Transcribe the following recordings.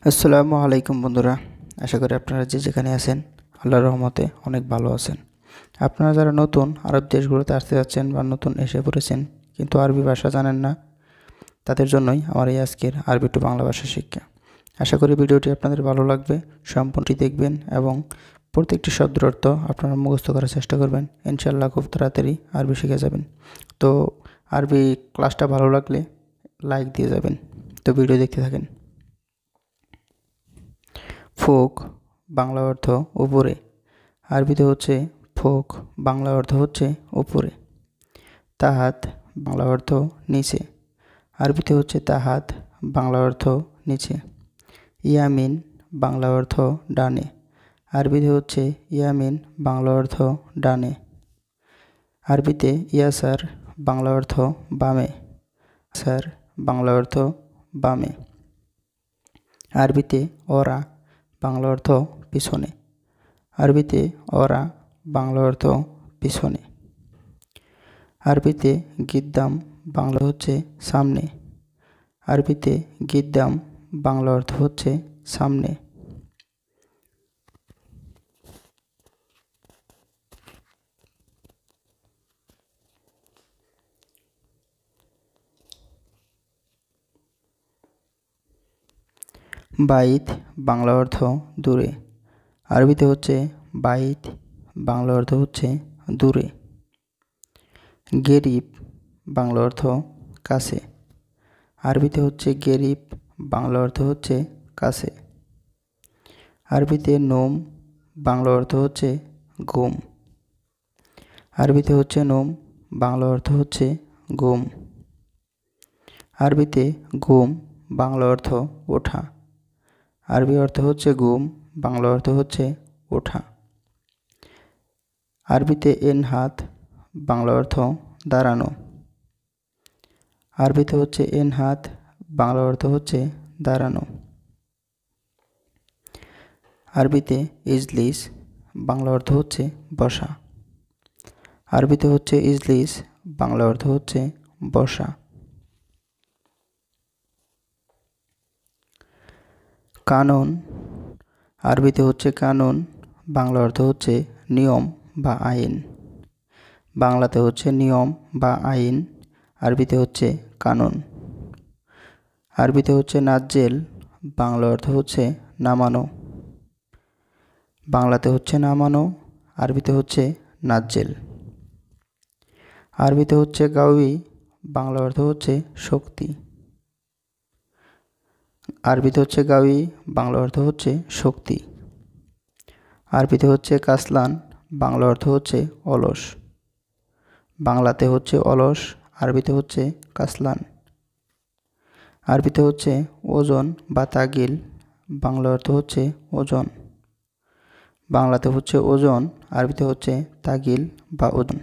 আসসালামু আলাইকুম বন্ধুরা, আশা করি আপনারা যে যেখানে আছেন আল্লাহর রহমতে অনেক ভালো আছেন। আপনারা যারা নতুন আরব দেশগুলোতে আসতে যাচ্ছেন বা নতুন এসে পড়েছেন কিন্তু আরবি ভাষা জানেন না, তাদের জন্যই আমার এই আজকের আরবি টু বাংলা ভাষা শিক্ষা। আশা করি ভিডিওটি আপনাদের ভালো লাগবে, সম্পূর্ণটি দেখবেন এবং প্রত্যেকটি শব্দের অর্থ আপনারা মুখস্থ করার চেষ্টা করবেন। ইনশাআল্লাহ খুব তাড়াতাড়ি আরবি শিখে যাবেন। তো আরবি ক্লাসটা ভালো লাগলে লাইক দিয়ে যাবেন। তো ভিডিও দেখতে থাকেন। ফোক বাংলা অর্থ উপরে, আরবিতে হচ্ছে ফোক, বাংলা অর্থ হচ্ছে উপরে। তাহাত বাংলা অর্থ নিচে, আরবিতে হচ্ছে তাহাত, বাংলা অর্থ নিচে। ইয়ামিন বাংলা অর্থ ডানে, আরবিতে হচ্ছে ইয়ামিন, বাংলা অর্থ ডানে। আরবিতে ইয়াসার বাংলা অর্থ বামে, স্যার বাংলা অর্থ বামে। আরবিতে ওরা বাংলা অর্থ পিছনে, আরবিতে ওরা বাংলা অর্থ পিছনে। আরবিতে গিদ্দাম বাংলা হচ্ছে সামনে, আরবিতে গিদ্দাম বাংলা অর্থ হচ্ছে সামনে। বাইত বাংলা অর্থ দূরে, আরবিতে হচ্ছে বাইত, বাংলা অর্থ হচ্ছে দূরে। গেরিব বাংলা অর্থ কাছে, আরবিতে হচ্ছে গেরিব, বাংলা অর্থ হচ্ছে কাছে। আরবিতে নোম বাংলা অর্থ হচ্ছে ঘুম, আরবিতে হচ্ছে নোম, বাংলা অর্থ হচ্ছে ঘুম। আরবিতে ঘুম বাংলা অর্থ ওঠা, আরবি অর্থ হচ্ছে ঘুম, বাংলা অর্থ হচ্ছে ওঠা। আরবিতে এনহাত বাংলা অর্থ দাঁড়ানো, আরবিতে হচ্ছে এনহাত, বাংলা অর্থ হচ্ছে দাঁড়ানো। আরবিতে ইজলিস বাংলা অর্থ হচ্ছে বসা, আরবিতে হচ্ছে ইজলিস, বাংলা অর্থ হচ্ছে বসা। কানুন, আরবিতে হচ্ছে কানুন, বাংলা অর্থ হচ্ছে নিয়ম বা আইন, বাংলাতে হচ্ছে নিয়ম বা আইন, আরবিতে হচ্ছে কানুন। আরবিতে হচ্ছে নাজ্জেল, বাংলা অর্থ হচ্ছে নামানো, বাংলাতে হচ্ছে নামানো, আরবিতে হচ্ছে নাজ্জেল। আরবিতে হচ্ছে গাউই, বাংলা অর্থ হচ্ছে শক্তি, আরবিতে হচ্ছে গাউই, বাংলা অর্থ হচ্ছে শক্তি। আরবিতে হচ্ছে কাসলান, বাংলা অর্থ হচ্ছে অলস, বাংলাতে হচ্ছে অলস, আরবিতে হচ্ছে কাসলান। আরবিতে হচ্ছে ওজন বা তাগিল, বাংলা অর্থ হচ্ছে ওজন, বাংলাতে হচ্ছে ওজন, আরবিতে হচ্ছে তাগিল বা ওজন।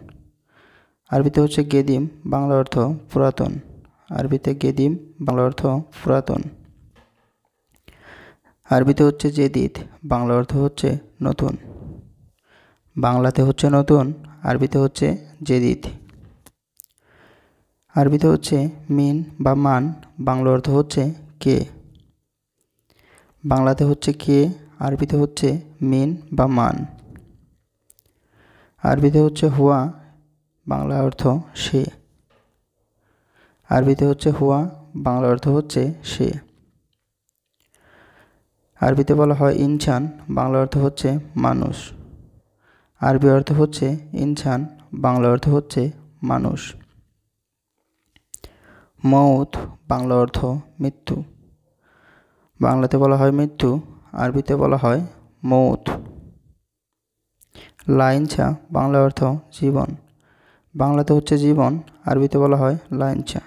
আরবিতে হচ্ছে গেদিম, বাংলা অর্থ পুরাতন, আরবিতে গেদিম, বাংলা অর্থ পুরাতন। আরবিতে হচ্ছে জেদিদ, বাংলা অর্থ হচ্ছে নতুন, বাংলাতে হচ্ছে নতুন, আরবিতে হচ্ছে জেদিদ। আরবিতে হচ্ছে মিন বা মান, বাংলা অর্থ হচ্ছে কে, বাংলাতে হচ্ছে কে, আরবিতে হচ্ছে মিন বা মান। আরবিতে হচ্ছে হুয়া, বাংলা অর্থ সে, আরবিতে হচ্ছে হুয়া, বাংলা অর্থ হচ্ছে সে। আরবিতে বলা হয় ইনসান, বাংলা অর্থ হচ্ছে মানুষ, আরবি অর্থ হচ্ছে ইনসান, বাংলা অর্থ হচ্ছে মানুষ। মৌত বাংলা অর্থ মৃত্যু, বাংলাতে বলা হয় মৃত্যু, আরবিতে বলা হয় মৌত। লাইনছা বাংলা অর্থ জীবন, বাংলাতে হচ্ছে জীবন, আরবিতে বলা হয় লাইনছা।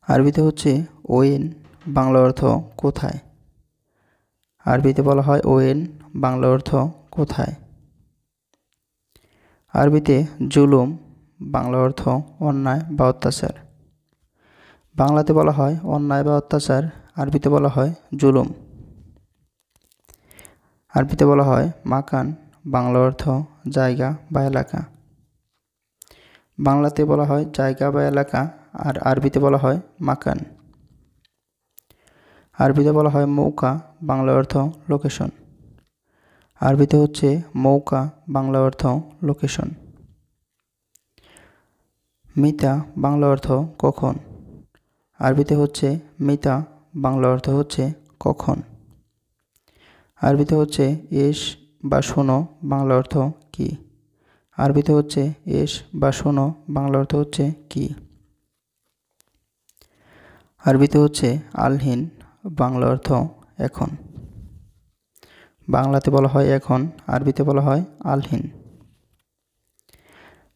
আরবিতে হচ্ছে ওয়েন, বাংলা অর্থ কোথায়, আরবিতে বলা হয় ওয়েন, বাংলা অর্থ কোথায়। আরবিতে জুলুম, বাংলা অর্থ অন্যায় বা অত্যাচার, বাংলাতে বলা হয় অন্যায় বা অত্যাচার, আরবিতে বলা হয় জুলুম। আরবিতে বলা হয় মাকান, বাংলা অর্থ জায়গা বা এলাকা, বাংলাতে বলা হয় জায়গা বা এলাকা, আর আরবিতে বলা হয় মাকান। আরবিতে বলা হয় মৌকা, বাংলা অর্থ লোকেশন। আরবিতে হচ্ছে মৌকা, বাংলা অর্থ লোকেশন। মিতা, বাংলা অর্থ কখন। আরবিতে হচ্ছে মিতা, বাংলা অর্থ হচ্ছে কখন। আরবিতে হচ্ছে এস বা শোনো, বাংলা অর্থ কি। আরবিতে হচ্ছে এস বা শোনো, বাংলা অর্থ হচ্ছে কি। আরবিতে হচ্ছে আলহিন, বাংলা অর্থ এখন। বাংলাতে বলা হয় এখন, আরবিতে বলা হয় আলহিন।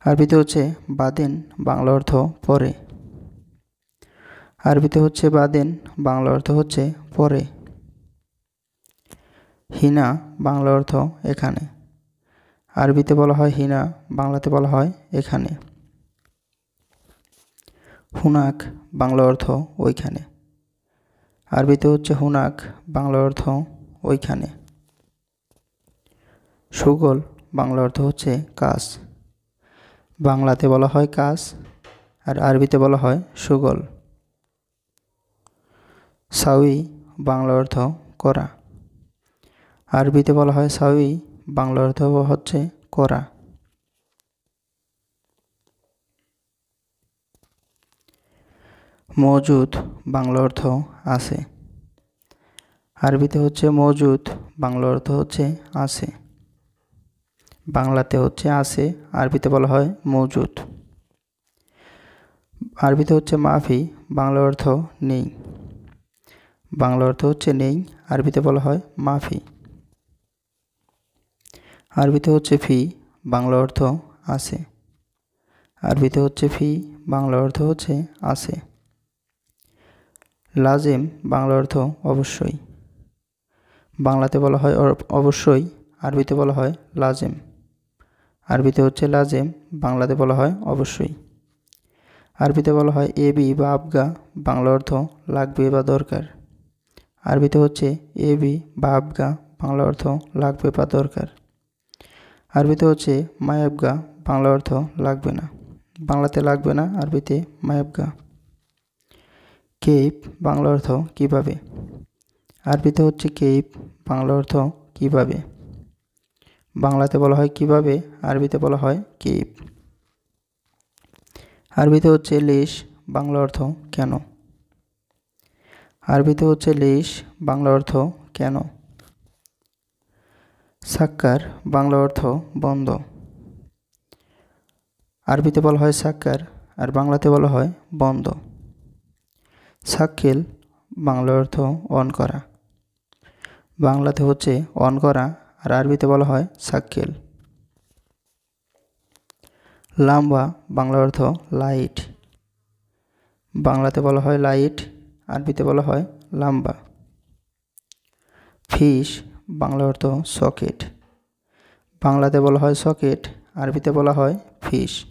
আরবিতে হচ্ছে বাদেন, বাংলা অর্থ পরে। আরবিতে হচ্ছে বাদেন, বাংলা অর্থ হচ্ছে পরে। হিনা, বাংলা অর্থ এখানে। আরবিতে বলা হয় হিনা, বাংলাতে বলা হয় এখানে। হুনাক, বাংলা অর্থ ওইখানে। আরবিতে হচ্ছে হুনাক, বাংলা অর্থ ওইখানে। সুগল, বাংলা অর্থ হচ্ছে কাজ। বাংলাতে বলা হয় কাজ, আর আরবিতে বলা হয় সুগল। সাউই, বাংলা অর্থ করা। আরবিতে বলা হয় সাউই, বাংলা অর্থ হচ্ছে করা। মজুদ, বাংলা অর্থ আছে। আরবিতে হচ্ছে মজুদ, বাংলা অর্থ হচ্ছে আছে। বাংলাতে হচ্ছে আছে, আরবিতে বলা হয় মজুদ। আরবিতে হচ্ছে মাফি, বাংলা অর্থ নেই। বাংলা অর্থ হচ্ছে নেই, আরবিতে বলা হয় মাফি। আরবিতে হচ্ছে ফি, বাংলা অর্থ আছে। আরবিতে হচ্ছে ফি, বাংলা অর্থ হচ্ছে আছে। লাজেম, বাংলা অর্থ অবশ্যই। বাংলাতে বলা হয় অবশ্যই, আরবিতে বলা হয় লাজেম। আরবিতে হচ্ছে লাজেম, বাংলাতে বলা হয় অবশ্যই। আরবিতে বলা হয় এবি বা আবগা, বাংলা অর্থ লাগবে বা দরকার। আরবিতে হচ্ছে এবি বা আবগা, বাংলা অর্থ লাগবে বা দরকার। আরবিতে হচ্ছে মায়াবগা, বাংলা অর্থ লাগবে না। বাংলাতে লাগবে না, আরবিতে মায়াবগা। কেইপ, বাংলা অর্থ কিভাবে। আরবিতে হচ্ছে কেইপ, বাংলা অর্থ কিভাবে। বাংলাতে বলা হয় কিভাবে, আরবিতে বলা হয় কেইপ। আরবিতে হচ্ছে লেশ, বাংলা অর্থ কেন। আরবিতে হচ্ছে লেশ, বাংলা অর্থ কেন। সাক্কার, বাংলা অর্থ বন্ধ। আরবিতে বলা হয় সাক্কার, আর বাংলাতে বলা হয় বন্ধ। সাক্কেল, বাংলা অর্থ অন করা। বাংলাতে হচ্ছে অন করা, আর আরবিতে বলা হয় সাক্কেল। লাম্বা, বাংলা অর্থ লাইট। বাংলাতে বলা হয় লাইট, আরবিতে বলা হয় লাম্বা। ফিশ, বাংলা অর্থ সকেট। বাংলাতে বলা হয় সকেট, আরবিতে বলা হয় ফিশ।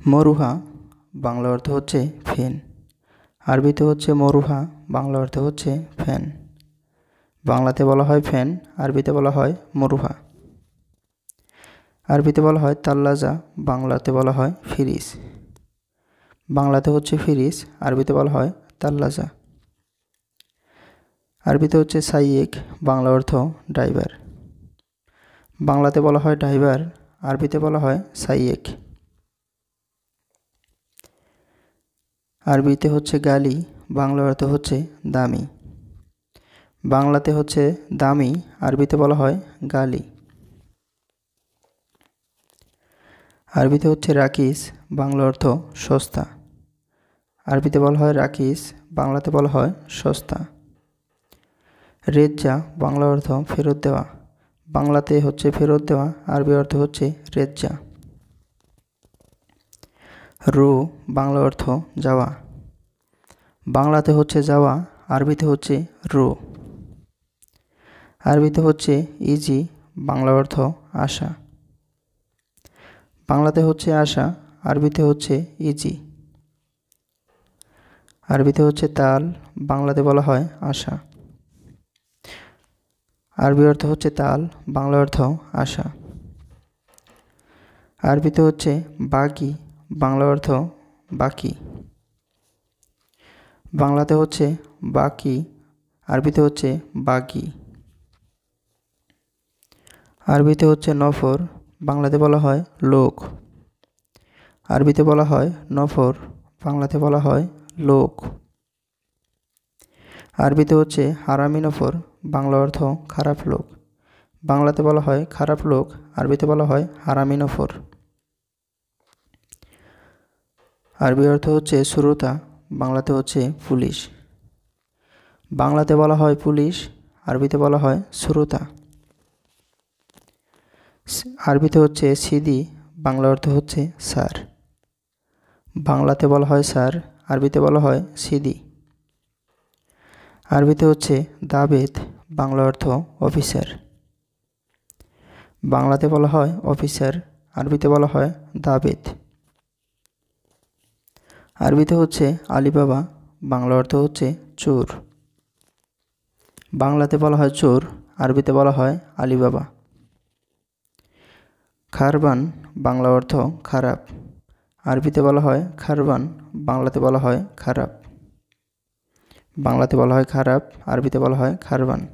মরুহা, বাংলা অর্থ হচ্ছে ফ্যান। আরবিতে হচ্ছে মরুহা, বাংলা অর্থ হচ্ছে ফ্যান। বাংলাতে বলা হয় ফ্যান, আরবিতে বলা হয় মরুহা। আরবিতে বলা হয় তাল্লাজা, বাংলাতে বলা হয় ফিরিজ। বাংলাতে হচ্ছে ফিরিজ, আরবিতে বলা হয় তাল্লাজা। আরবিতে হচ্ছে সাইয়েক, বাংলা অর্থ ড্রাইভার। বাংলাতে বলা হয় ড্রাইভার, আরবিতে বলা হয় সাইয়েক। আরবিতে হচ্ছে গালি, বাংলা অর্থ হচ্ছে দামি। বাংলাতে হচ্ছে দামি, আরবিতে বলা হয় গালি। আরবিতে হচ্ছে রাকিস, বাংলা অর্থ সস্তা। আরবিতে বলা হয় রাকিস, বাংলাতে বলা হয় সস্তা। রেজ্জা, বাংলা অর্থ ফেরত দেওয়া। বাংলাতে হচ্ছে ফেরত দেওয়া, আরবি অর্থ হচ্ছে রেজ্জা। রু, বাংলা অর্থ যাওয়া। বাংলাতে হচ্ছে যাওয়া, আরবিতে হচ্ছে রু। আরবিতে হচ্ছে ইজি, বাংলা অর্থ আসা। বাংলাতে হচ্ছে আসা, আরবিতে হচ্ছে ইজি। আরবিতে হচ্ছে তাল, বাংলাতে বলা হয় আসা। আরবি অর্থ হচ্ছে তাল, বাংলা অর্থ আসা। আরবিতে হচ্ছে বাকি, বাংলা অর্থ বাকি। বাংলাতে হচ্ছে বাকি, আরবিতে হচ্ছে বাকি। আরবিতে হচ্ছে নফর, বাংলাতে বলা হয় লোক। আরবিতে বলা হয় নফর, বাংলাতে বলা হয় লোক। আরবিতে হচ্ছে হারামি নফর, বাংলা অর্থ খারাপ লোক। বাংলাতে বলা হয় খারাপ লোক, আরবিতে বলা হয় হারামি নফর। আরবি অর্থ হচ্ছে শ্রোতা, বাংলাতে হচ্ছে পুলিশ। বাংলাতে বলা হয় পুলিশ, আরবিতে বলা হয় শ্রোতা। আরবিতে হচ্ছে সিদি, বাংলা অর্থ হচ্ছে স্যার। বাংলাতে বলা হয় স্যার, আরবিতে বলা হয় সিদি। আরবিতে হচ্ছে দাবেদ, বাংলা অর্থ অফিসার। বাংলাতে বলা হয় অফিসার, আরবিতে বলা হয় দাবেদ। আরবিতে হচ্ছে আলিবাবা, বাংলা অর্থ হচ্ছে চোর। বাংলাতে বলা হয় চোর, আরবিতে বলা হয় আলিবাবা। খারবান, বাংলা অর্থ খারাপ। আরবিতে বলা হয় খারবান, বাংলাতে বলা হয় খারাপ। বাংলাতে বলা হয় খারাপ, আরবিতে বলা হয় খারবান।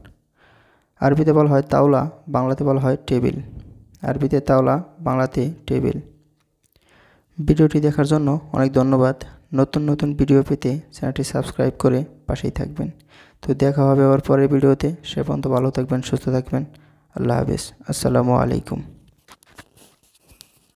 আরবিতে বলা হয় তাওলা, বাংলাতে বলা হয় টেবিল। আরবিতে তাওলা, বাংলাতে টেবিল। ভিডিওটি দেখার জন্য অনেক ধন্যবাদ। নতুন নতুন ভিডিও পেতে চ্যানেলটি সাবস্ক্রাইব করে পাশেই থাকবেন। তো দেখা হবে আবার পরের ভিডিওতে। সে পর্যন্ত ভালো থাকবেন, সুস্থ থাকবেন। আল্লাহ হাফেজ। আসসালামু আলাইকুম।